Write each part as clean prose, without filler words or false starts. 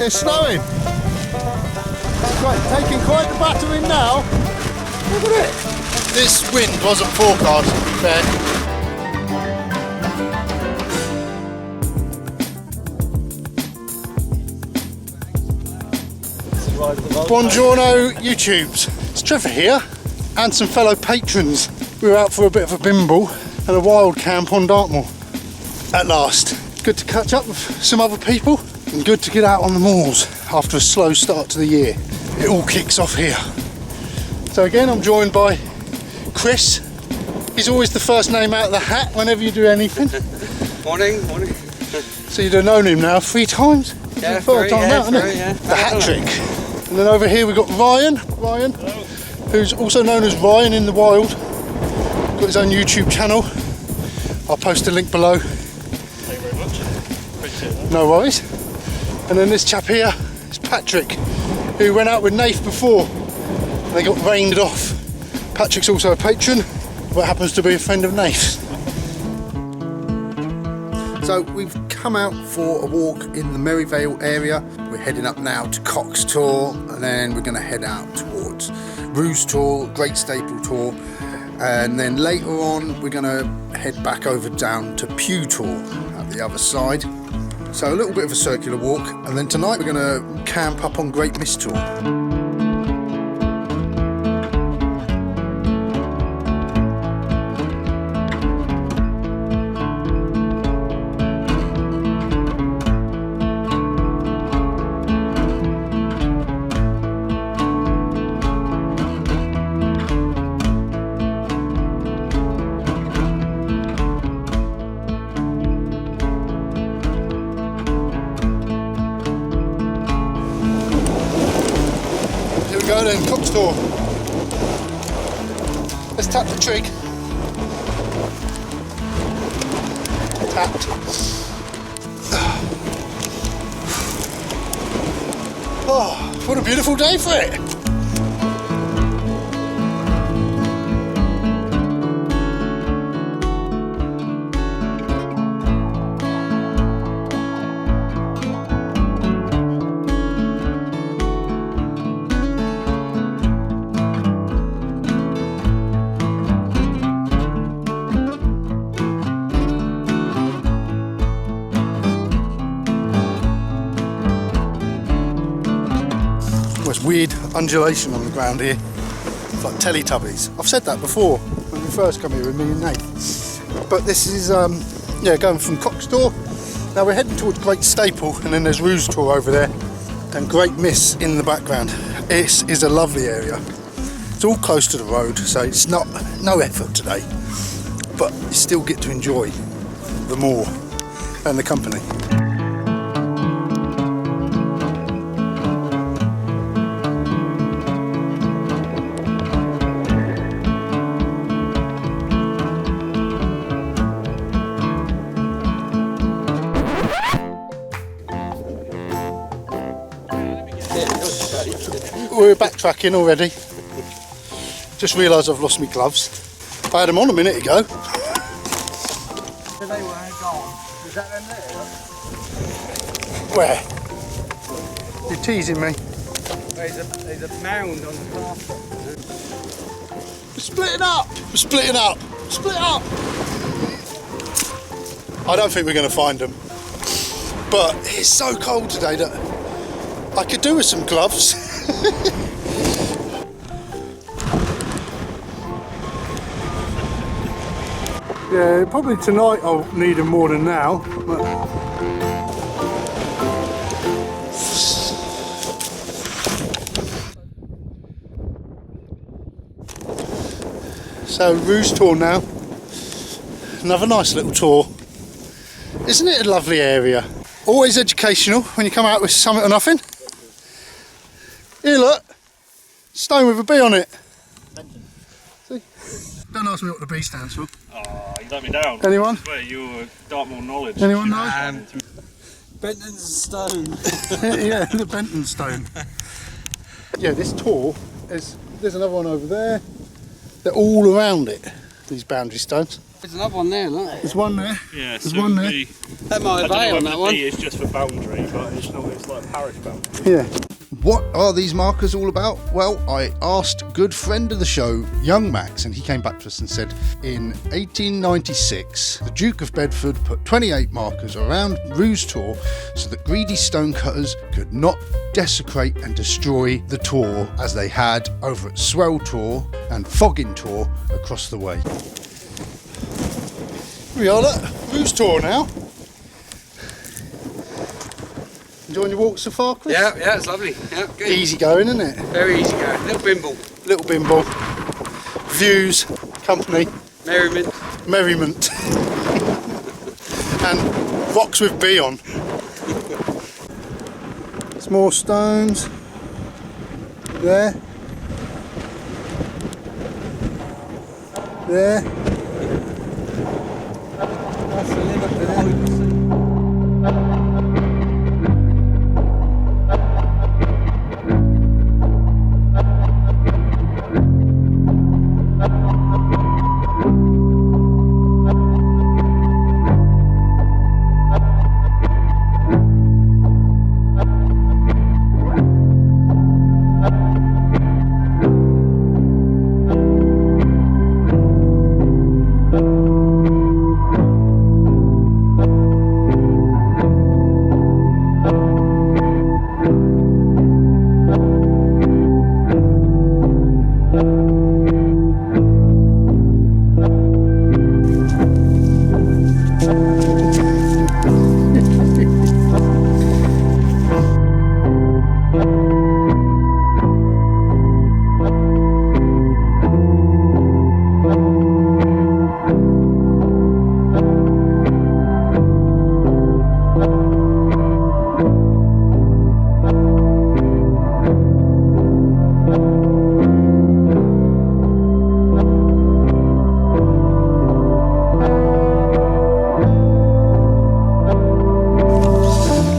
It's snowing. It's taking quite the battering now. Look at it. This wind wasn't forecast, to be fair. Buongiorno YouTubes. It's Trevor here and some fellow patrons. We were out for a bit of a bimble and a wild camp on Dartmoor. At last. Good to catch up with some other people and good to get out on the moors after a slow start to the year. It all kicks off here. So again, I'm joined by Chris. He's always the first name out of the hat whenever you do anything. Morning. So you'd have known him now 3 times? Yeah, third time out, isn't it? yeah. The hat trick. And then over here we've got Ryan, who's also known as Ryan in the Wild. Got his own YouTube channel. I'll post a link below. Thank you very much. Appreciate that. No worries. And then this chap here is Patrick, who went out with Nath before. They got rained off. Patrick's also a patron, but happens to be a friend of Nath's. So we've come out for a walk in the Merrivale area. We're heading up now to Cox Tor, and then we're going to head out towards RoosTor, Great Tor, and then later on we're going to head back over down to Tor at the other side. So a little bit of a circular walk, and then tonight we're going to camp up on Great Mis Tor. Go then, Cox Tor. Let's tap the trig. Tapped. Oh, what a beautiful day for it. There's weird undulation on the ground here. It's like Teletubbies. I've said that before when we first come here with me and Nate. But this is going from Cox Tor. Now we're heading towards Great Staple, and then there's RoosTor over there and Great Mis in the background. This is a lovely area. It's all close to the road, so it's no effort today. But you still get to enjoy the moor and the company. We're backtracking already. Just realised I've lost my gloves. I had them on a minute ago. They were gone. Is that them there? Where? You're teasing me. There's a mound on the carpet. We're splitting up! We're splitting up! Split up! I don't think we're going to find them. But it's so cold today that I could do with some gloves. Yeah, probably tonight I'll need them more than now. But... So RoosTor now. Another nice little tour. Isn't it a lovely area? Always educational when you come out with something or nothing. Here look, stone with a B on it. See? Don't ask me what the B stands for. Oh, you let me down. Anyone? I swear your Dartmoor knowledge. Anyone know? Benton's stone. Yeah, the Benton stone. Yeah, this tour there's another one over there. They're all around it, these boundary stones. There's another one there, look. There's one there. Yeah, There's one there. That might have A on that one. It's just for boundary, but it's not. It's like parish boundary. Yeah. What are these markers all about? Well, I asked good friend of the show, young Max, and he came back to us and said in 1896, the Duke of Bedford put 28 markers around RoosTor so that greedy stonecutters could not desecrate and destroy the Tor as they had over at Swell Tor and Foggin Tor across the way. Here we are at RoosTor now. Enjoying your walk so far, Chris? Yeah, it's lovely. Yeah, good. Easy going, isn't it? Very easy going. Little bimble. Little bimble. Views, company, Merriment. merriment. And rocks with B on. Some more stones. There. There. That's the limit to that.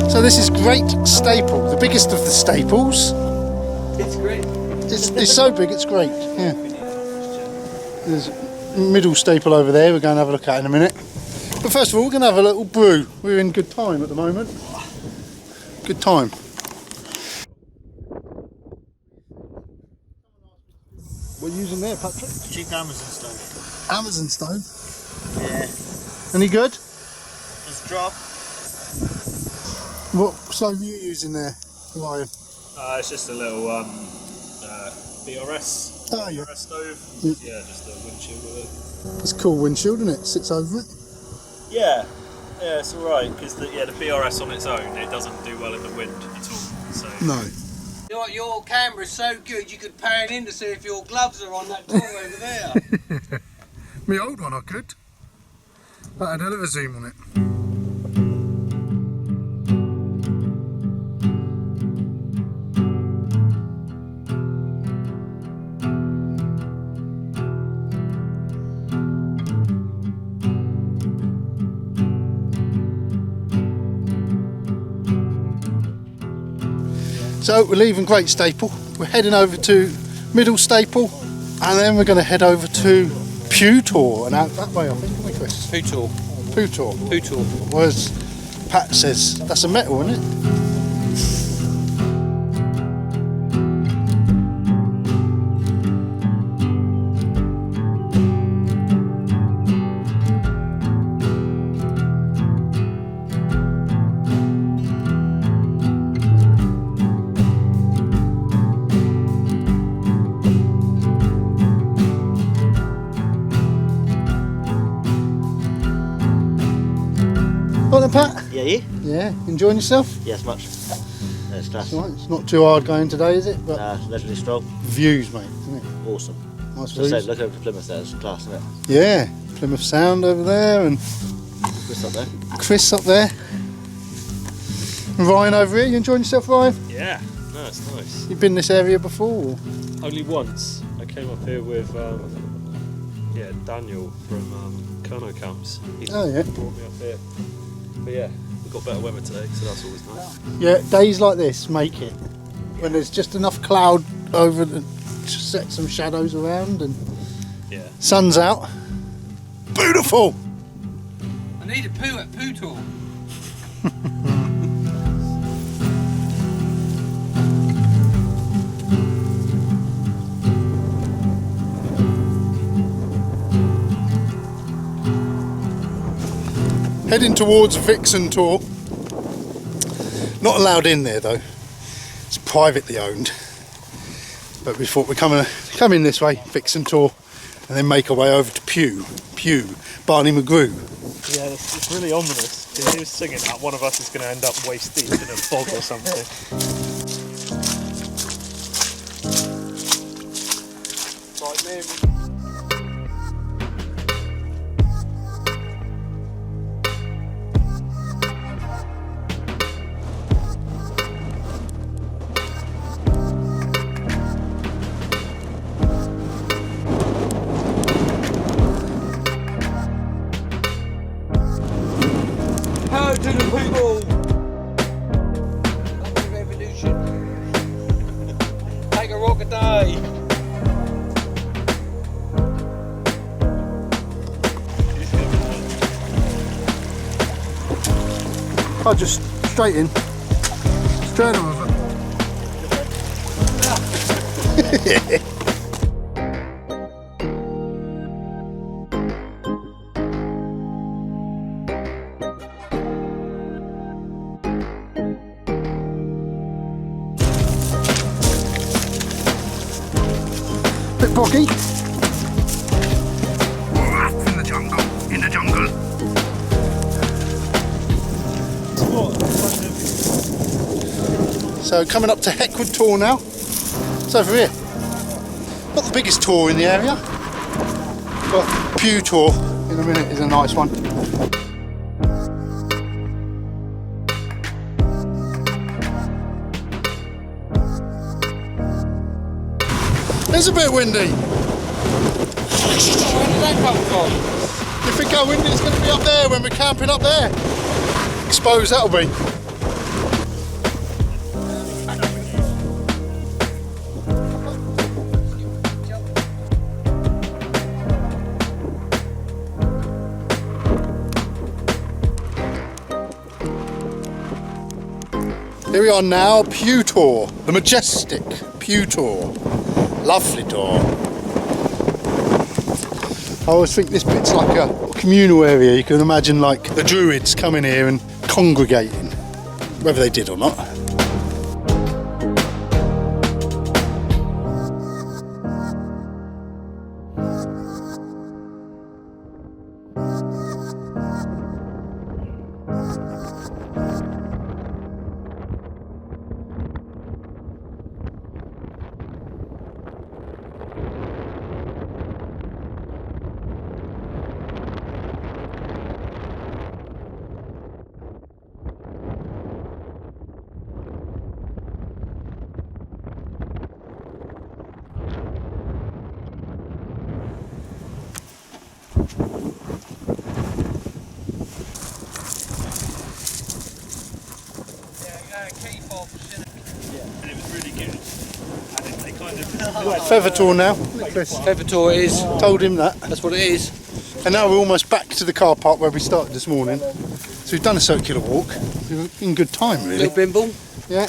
So this is Great Staple, the biggest of the staples. It's great. It's so big, it's great. Yeah. There's a middle staple over there. We're going to have a look at in a minute. But first of all, we're going to have a little brew. We're in good time at the moment. Good time. What are you using there, Patrick? Cheap Amazon stone. Amazon stone. Yeah. Any good? Just drop. What stone are you using there, Ryan? It's just a little BRS. Oh, yeah. BRS stove. Yeah, just a windshield with it. It's a cool windshield, isn't it? Sits over it. Yeah. Yeah, it's alright because the BRS on its own, it doesn't do well in the wind at all. So. No. You know what, your camera's so good you could pan in to see if your gloves are on that door over there. My old one I could. That had a hell of a zoom on it. So we're leaving Great Staple, we're heading over to Middle Staple, and then we're going to head over to Pew Tor, and out that way I think, aren't we, Chris? Pootor. Pew Tor. Pootor. Whereas Pat says, that's a metal, isn't it? Right then, Pat? Yeah, you? Yeah, enjoying yourself? Yes, much. It's class. Right, it's not too hard going today, is it? But Leisurely stroll. views, mate, isn't it? Awesome. Nice Just say, views. look over to Plymouth there, it's class, isn't it? Yeah, Plymouth Sound over there, and Chris up there. Chris up there. And Ryan over here. You enjoying yourself, Ryan? Yeah. No, it's nice. You been in this area before? Or? Only once. I came up here with Daniel from Kerno Camps. He Oh, yeah. brought me up here. But yeah, we've got better weather today, so that's always nice. Yeah, days like this make it. When there's just enough cloud over to set some shadows around and Yeah. sun's out. beautiful. I need a poo at Poo Tour. Heading towards Vixen Tor. Not allowed in there though. It's privately owned. But we thought we'd come in this way, Vixen Tor, and then make our way over to Pew, Barney McGrew. Yeah, it's really ominous. Because he was singing that one of us is going to end up waist deep in a bog or something. Right, maybe. Power to the people! Lovely revolution. Take a rock a day. I'll just straight in. Straight over. Bit boggy. In the jungle. In the jungle. So coming up to Heckwood Tor now. It's over here. Not the biggest tor in the area, but Pew Tor in a minute is a nice one. It's a bit windy. Where did that come from? If we go windy, it's going to be up there when we're camping up there. Exposed that'll be. Here we are now, Pew Tor, the majestic Pew Tor. Lovely door. I always think this bit's like a communal area. You can imagine like the Druids coming here and congregating, whether they did or not. And it was really good. And they kind of... Feather Tor now. Chris Feather Tour it is. told him that. That's what it is. And now we're almost back to the car park where we started this morning. So we've done a circular walk. We're in good time really. Little bimble. Yeah.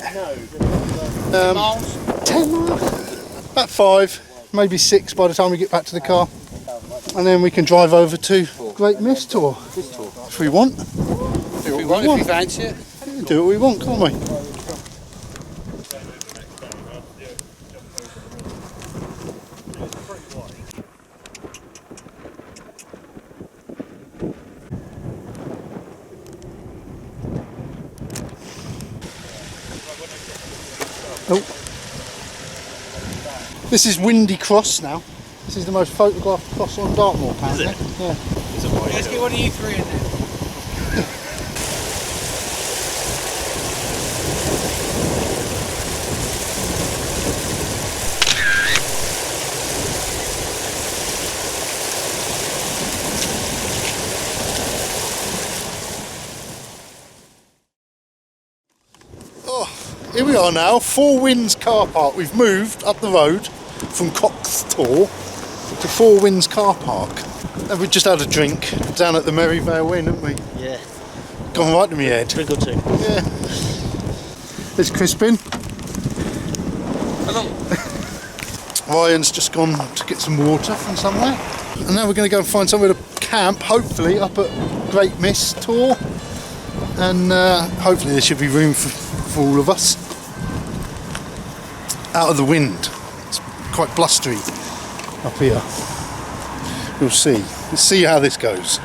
10 miles. 10 miles. About 5, maybe 6 by the time we get back to the car. And then we can drive over to Great Mis Tor. If we want. If we want, if you fancy it. Do what we want, can't we? Oh. This is Windy Cross now. This is the most photographed cross on Dartmoor, apparently. Is it? Yeah. Let's get one of you three in there. Here we are now, Four Winds car park. We've moved up the road from Cox Tor to Four Winds car park. And we just had a drink down at the Merrivale Inn, haven't we? Yeah. Gone right to my head. Drink or two. Yeah. There's Crispin. Hello. Ryan's just gone to get some water from somewhere. And now we're going to go and find somewhere to camp, hopefully up at Great Mis Tor. And hopefully there should be room for all of us. Out of the wind. It's quite blustery up here. We'll see. Let's see how this goes.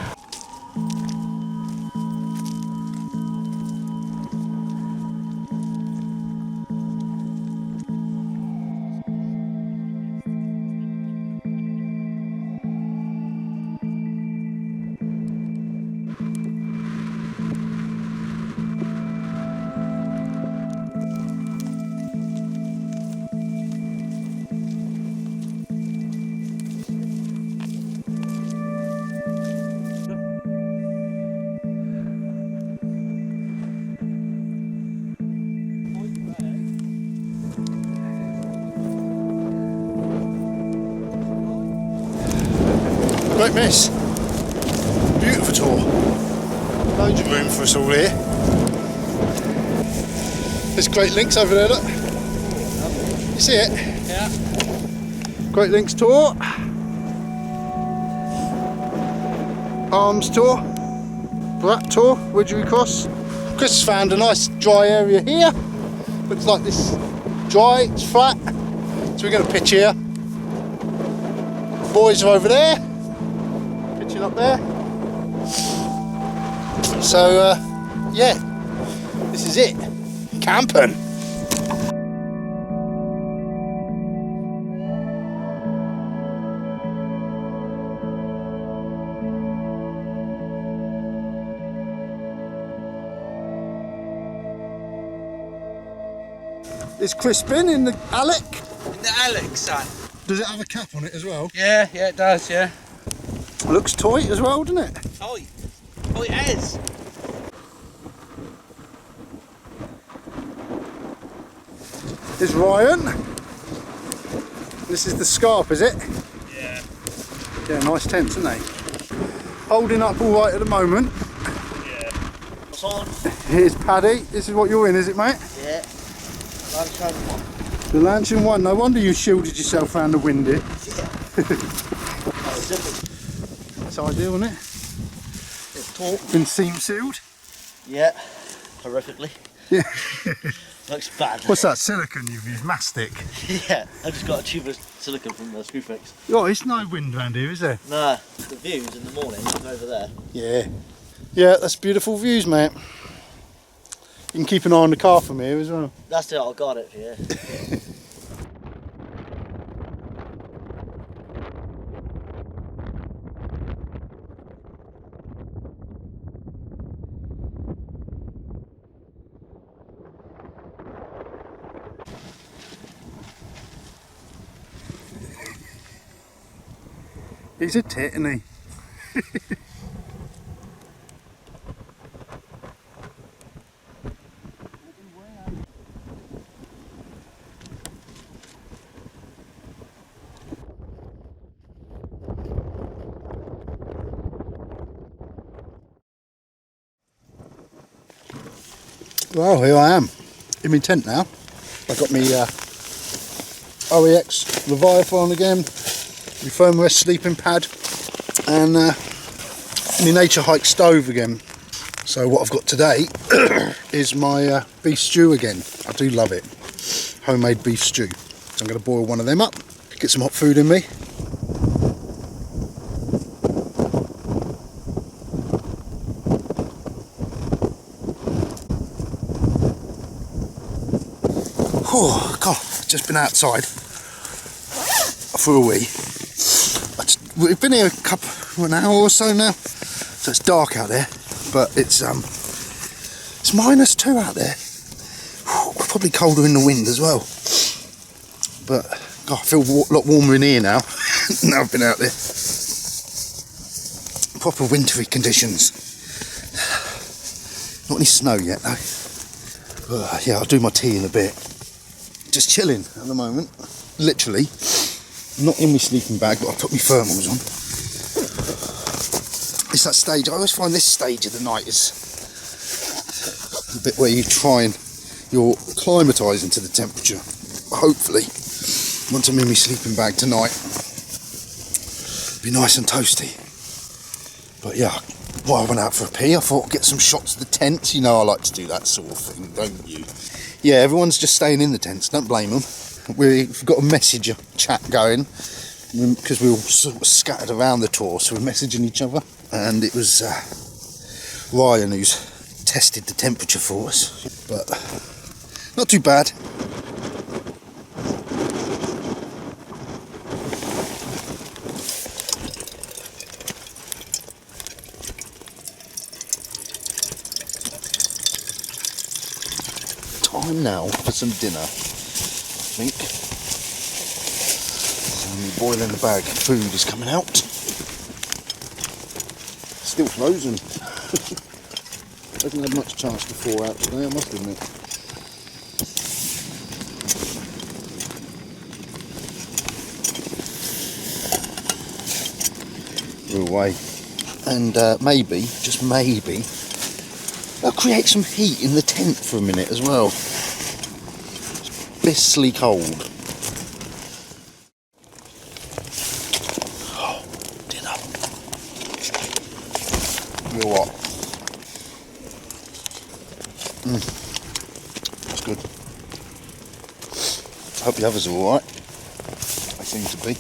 Great Mis. Beautiful tour. Loads of room for us all here. There's Great Links over there, look. You see it? Yeah. Great Links Tour. Arms Tour. Brat Tour, Widgery Cross. Chris has found a nice dry area here. Looks like this dry, it's flat. So we're going to pitch here. The boys are over there. Pitching up there. So, yeah, this is it. Camping. Is Crispin in the Alec? In the Alex, son. Does it have a cap on it as well? Yeah, it does, yeah. Looks tight as well, doesn't it? Tight. Oh, it is. There's Ryan. This is the Scarp, is it? Yeah. Yeah, nice tents, aren't they? Holding up all right at the moment. Yeah. What's on? Here's Paddy. This is what you're in, is it, mate? Yeah. Lunchtime one. The Lantern one. No wonder you shielded yourself around the wind here. It's ideal, isn't it? It's taut. Been seam sealed. Yeah. Horrifically. Yeah. Looks bad. What's that? Silicon you've used? Mastic. Yeah. I just got a tube of silicone from the Screwfix. Oh, it's no wind around here, is there? Nah. The views in the morning over there. Yeah. Yeah, that's beautiful views, mate. You can keep an eye on the car from here as well. That's it. I got it for you. He's a tit, isn't he? Well, here I am in my tent now. I've got my OEX Leviathan again, my foam rest sleeping pad, and my Nature Hike stove again. So what I've got today is my beef stew again. I do love it. Homemade beef stew. So I'm going to boil one of them up, get some hot food in me. Oh God, I've just been outside for a wee. We've been here an hour or so now, so it's dark out there, but it's -2 out there. Probably colder in the wind as well. But God, I feel a lot warmer in here now. Now I've been out there. Proper wintry conditions. Not any snow yet though. Yeah, I'll do my tea in a bit. Just chilling at the moment, literally. Not in my sleeping bag, but I put my thermals on. that stage. I always find this stage of the night is the bit where you're acclimatising to the temperature. Hopefully, once I'm in my sleeping bag tonight, it'll be nice and toasty. But yeah, while I went out for a pee, I thought I'd get some shots of the tents. You know I like to do that sort of thing, don't you? Yeah, everyone's just staying in the tents, don't blame them. We've got a messenger chat going, because we all sort of scattered around the tour, so we're messaging each other. And it was Ryan who's tested the temperature for us, but not too bad. Time now for some dinner, I think. Some boiling the bag food is coming out. Still frozen. Hasn't had much chance to thaw out today, I must admit. We're away. And maybe, just maybe, I'll create some heat in the tent for a minute as well. It's beastly cold. Oh, dinner. Real what? That's good. I hope the others are alright. They seem to be.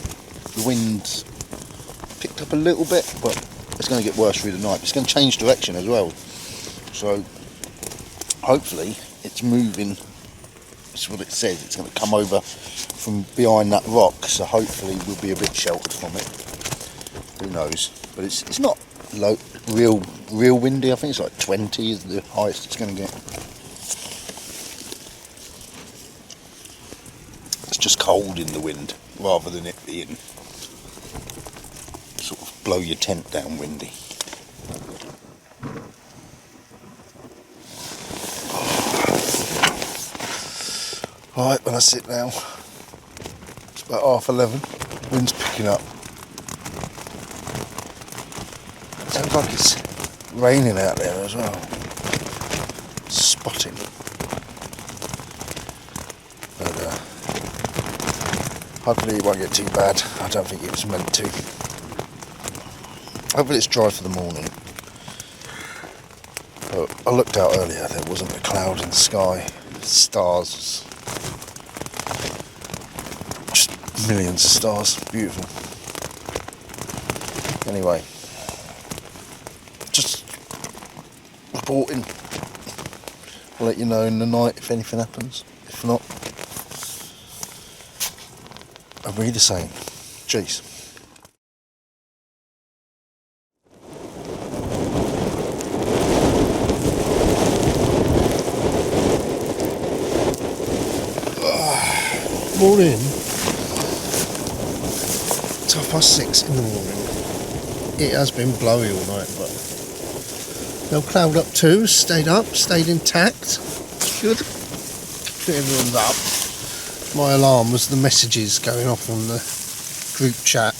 The wind's picked up a little bit, but it's going to get worse through the night. It's going to change direction as well. So hopefully it's moving. That's what it says. It's going to come over from behind that rock. So hopefully we'll be a bit sheltered from it. Who knows? But it's not low, real windy. I think it's like 20 is the highest it's going to get. It's just cold in the wind rather than it being sort of blow your tent down windy. Right, when I sit now, it's about 11:30, wind's picking up. It sounds like it's raining out there as well. Spotting. But hopefully it won't get too bad. I don't think it was meant to. Hopefully it's dry for the morning. But I looked out earlier, there wasn't a cloud in the sky. Stars. Just millions of stars. Beautiful. Anyway. Just reporting. I'll let you know in the night if anything happens. If not, I'll be the same. Jeez. Morning. It's 6:30 in the morning. It has been blowy all night, but no cloud up too. Stayed up, stayed intact. Good. Everyone's up. My alarm was the messages going off on the group chat.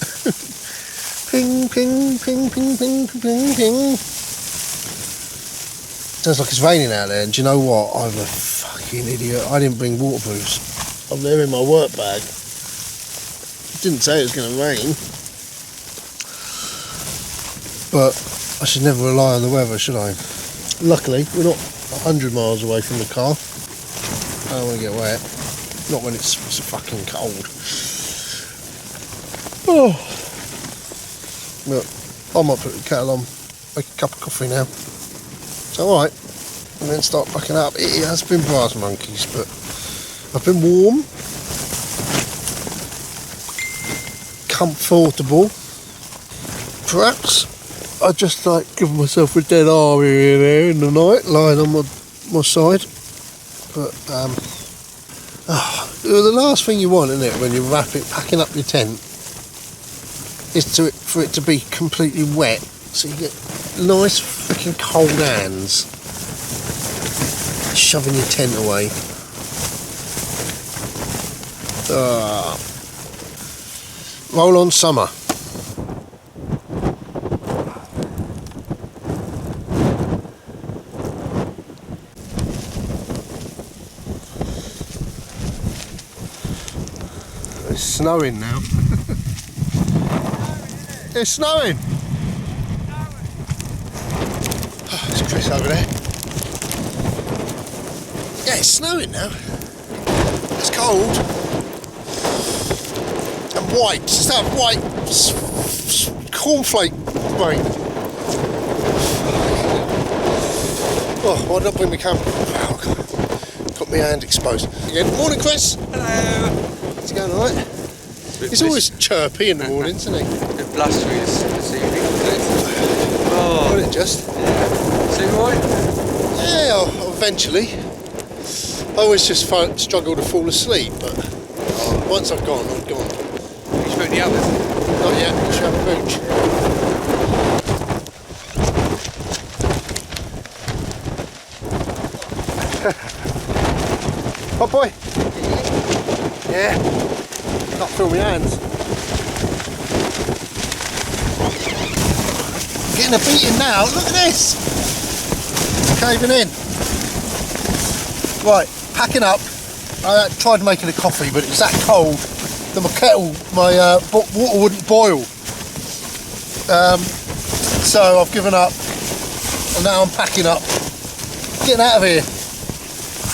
Ping, ping, ping, ping, ping, ping, ping. Sounds like it's raining out there, and do you know what? I'm a fucking idiot. I didn't bring waterproofs. I'm there in my work bag. It didn't say it was going to rain. But I should never rely on the weather, should I? Luckily, we're not 100 miles away from the car. I don't want to get wet. Not when it's so fucking cold. Oh. Look, I might put the kettle on, make a cup of coffee now. It's alright. And then start packing up. It has been brass monkeys, but I've been warm, comfortable. Perhaps I just like giving myself a dead arm here and there in the night, lying on my side. But the last thing you want, isn't it, when you're packing up your tent, is for it to be completely wet, so you get nice freaking cold hands shoving your tent away. Roll on summer. It's snowing now. It's snowing. Oh, there's Chris over there. Yeah, it's snowing now. It's cold. And white. It's that white cornflake rain. Oh, why did I bring my camera? Oh, got my hand exposed. Again, morning, Chris. Hello. It's going alright. He's always chirpy in the mornings, isn't he? A bit blustery this evening, isn't it? Oh. Got it just. So you alright? Yeah, eventually. I always just struggle to fall asleep, but once I've gone, I'm gone. You spoke to the others? Not yet, we should have a mooch. Oh boy. Yeah. Not feel my hands. Getting a beating now. Look at this. Caving in. Right, packing up. I tried making a coffee, but it was that cold that my kettle, my water wouldn't boil. So I've given up, and now I'm packing up. Getting out of here.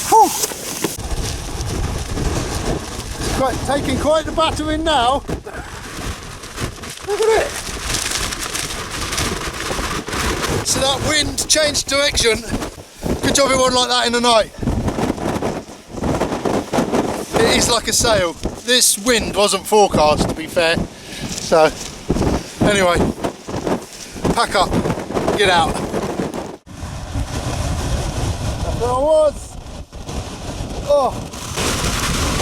Whew. Taking quite the battering now. Look at it. So that wind changed direction. Good job it wasn't like that in the night. It is like a sail. This wind wasn't forecast, to be fair. So, anyway, pack up, get out. That's where I was. Oh.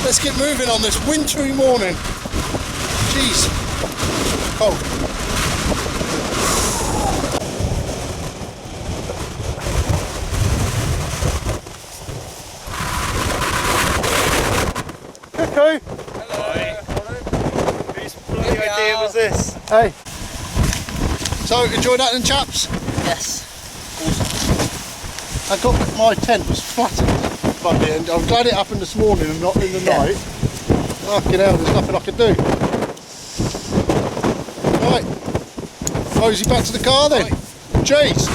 Let's get moving on this wintry morning. Jeez. Cold. Cuckoo. Hi. Whose bloody idea was this? Hey. So, enjoy that then, chaps? Yes. I got my tent was flattened by the end. I'm glad it happened this morning and not in the night. Fucking hell, there's nothing I could do. Right. Mosey back to the car then. Jeez.